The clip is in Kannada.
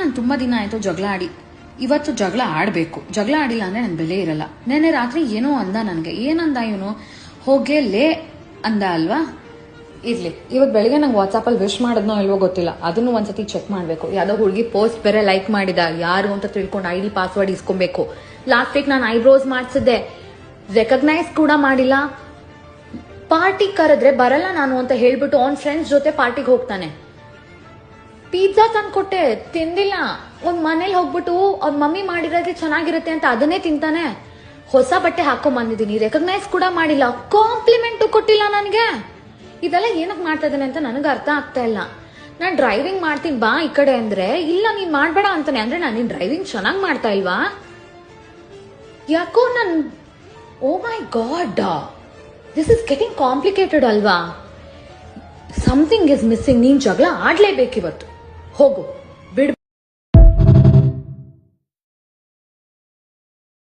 ನಾನು ತುಂಬ ದಿನ ಆಯಿತು ಜಗಳ ಆಡಿ. ಇವತ್ತು ಜಗಳ ಆಡಬೇಕು. ಜಗಳ ಆಡಿಲ್ಲ ಅಂದರೆ ನನ್ನ ಬೆಲೆ ಇರಲ್ಲ. ನೆನ್ನೆ ರಾತ್ರಿ ಏನೋ ಅಂದ ನನಗೆ. ಏನಂದ ಇವನು? ಹೋಗೇ ಲೇ ಅಂದ ಅಲ್ವಾ? ಇರ್ಲಿ. ಇವತ್ತು ಬೆಳಿಗ್ಗೆ ನಂಗೆ ವಾಟ್ಸಾಪಲ್ಲಿ ವಿಶ್ ಮಾಡೋದ್ನೋ ಇಲ್ವೋ ಗೊತ್ತಿಲ್ಲ. ಅದನ್ನು ಒಂದ್ಸತಿ ಚೆಕ್ ಮಾಡಬೇಕು. ಯಾವುದೋ ಹುಡುಗಿ ಪೋಸ್ಟ್ ಬೇರೆ ಲೈಕ್ ಮಾಡಿದ. ಯಾರು ಅಂತ ತಿಳ್ಕೊಂಡು ID ಪಾಸ್ವರ್ಡ್ ಇಸ್ಕೊಬೇಕು. ಲಾಸ್ಟ್ ವೀಕ್ ನಾನು ಐಬ್ರೋಸ್ ಮಾಡಿಸಿದ್ದೆ, ರೆಕಗ್ನೈಸ್ ಕೂಡ ಮಾಡಿಲ್ಲ. ಪಾರ್ಟಿ ಕರೆದ್ರೆ ಬರಲ್ಲ ನಾನು ಅಂತ ಹೇಳ್ಬಿಟ್ಟು ಅವ್ನ ಫ್ರೆಂಡ್ಸ್ ಜೊತೆ ಪಾರ್ಟಿಗೆ ಹೋಗ್ತಾನೆ. ಪಿಜ್ಜಾ ತಂದ್ಕೊಟ್ಟೆ, ತಿಂದಿಲ್ಲ. ಒಂದ್ ಮನೇಲಿ ಹೋಗ್ಬಿಟ್ಟು ಅವ್ರ ಮಮ್ಮಿ ಮಾಡಿರೋದ್ರೆ ಚೆನ್ನಾಗಿರುತ್ತೆ ಅಂತ ಅದನ್ನೇ ತಿಂತಾನೆ. ಹೊಸ ಬಟ್ಟೆ ಹಾಕೊಂಡ್ ಬಂದಿದ್ದೀನಿ, ರೆಕಗ್ನೈಸ್ ಕೂಡ ಮಾಡಿಲ್ಲ, ಕಾಂಪ್ಲಿಮೆಂಟು ಕೊಟ್ಟಿಲ್ಲ ನನಗೆ. ಇದೆಲ್ಲ ಏನಕ್ಕೆ ಮಾಡ್ತಾ ಇದ್ದಾನೆ ಅಂತ ನನಗೆ ಅರ್ಥ ಆಗ್ತಾ ಇಲ್ಲ. ನಾನು ಡ್ರೈವಿಂಗ್ ಮಾಡ್ತೀನಿ ಬಾ ಈ ಕಡೆ ಅಂದ್ರೆ ಇಲ್ಲ ನೀನ್ ಮಾಡ್ಬೇಡ ಅಂತಾನೆ. ಅಂದ್ರೆ ನಾನು ನಿನ್ ಡ್ರೈವಿಂಗ್ ಚೆನ್ನಾಗಿ ಮಾಡ್ತಾ ಇಲ್ವಾ? ಯಾಕೋ oh my God, this is getting complicated ಅಲ್ವಾ? Something is missing. ನೀನ್ ಜಗಳ ಆಡ್ಲೇಬೇಕಿವತ್ತು. ಹೋಗು.